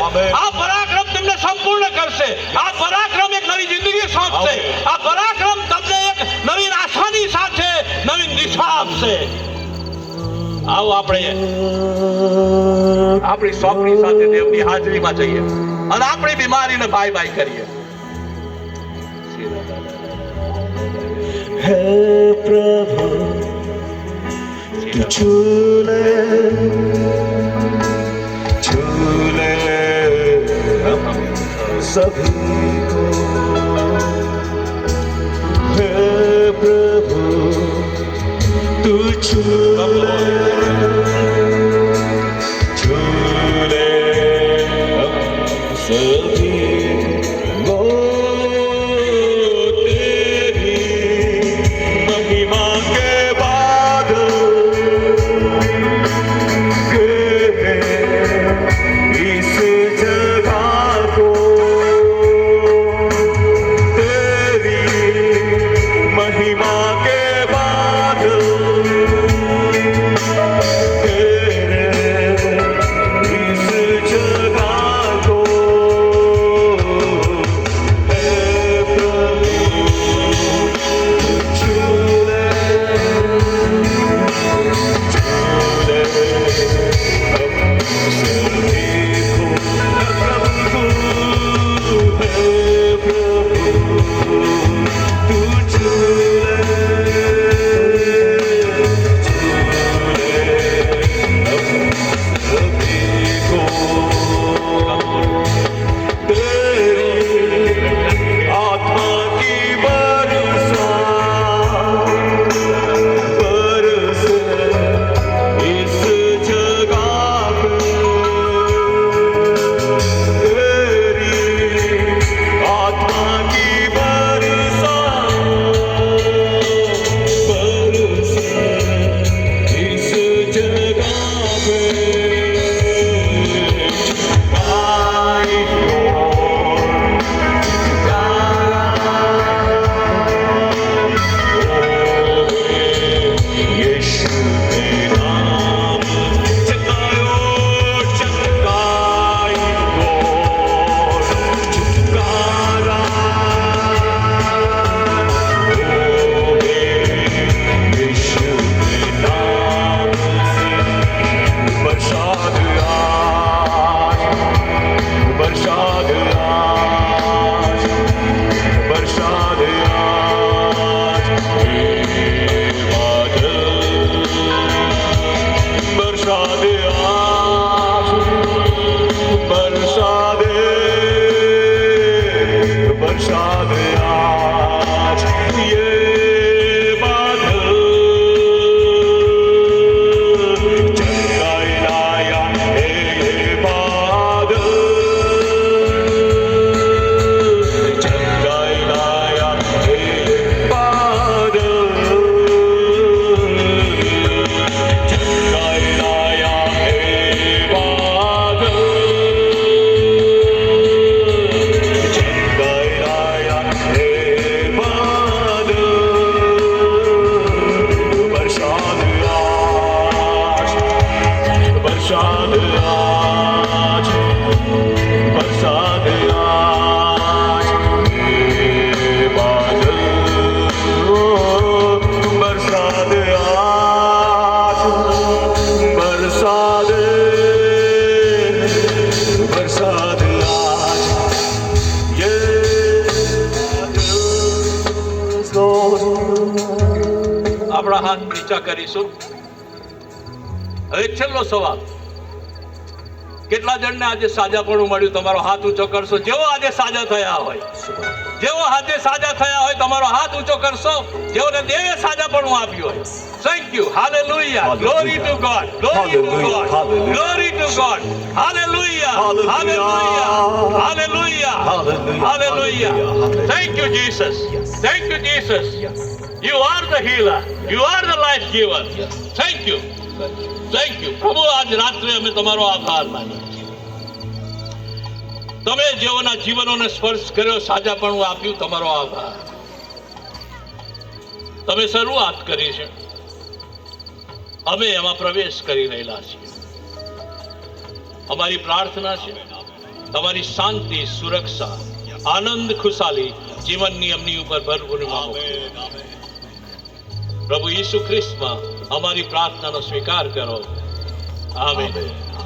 આપશે. આ પરાક્રમ તમને સંપૂર્ણ કરશે. આ પરાક્રમ એક નવી જિંદગી સોંપશે. આ પરાક્રમ તમને એક નવીન આશાની સાથે નવીન દિશા આપશે. આવો આપણે આપણી સોંપણી સાથે દેવની હાજરીમાં જઈએ અને આપણી બીમારીને બાય બાય કરીએ. હે પ્રભુ झूले झूले सभी को हे प्रभु तू झूले झूले सभी को तेरी महिमा के આપણા હાથ નીચા કરીશું. હવે છેલ્લો સવાલ, કેટલા જણને આજે સાજાપણું મળ્યું? તમારો હાથ ઊંચો કરશો જેવો આજે સાજા થયા હોય. જેવો આજે સાજા થયા હોય તમારો હાથ ઊંચો કરશો, જેઓને દેવે સાજાપણું આપ્યું હોય. Thank you. Hallelujah. Glory to God. Glory to God. Glory to God. Hallelujah. Hallelujah. Hallelujah. Hallelujah. Thank you, Jesus. Thank you, Jesus. You are the healer. You are the life giver. Thank you. Thank you. પ્રભુ, આજ રાત્રે અમે તમારો આભાર માનીએ છીએ. તમે જેઓના જીવનોને સ્પર્શ કર્યો, સાજાપણું આપ્યું, તમારો આભાર. તમે શરૂઆત કરી છે, અમે એમાં પ્રવેશ કરી રહેલા છીએ. અમારી પ્રાર્થના છે તમારી શાંતિ, સુરક્ષા, આનંદ, ખુશાલી જીવનની એમની ઉપર ભરપૂર પ્રભુ ઈસુ ખ્રિસ્તમાં અમારી પ્રાર્થનાનો સ્વીકાર કરો. આમેન.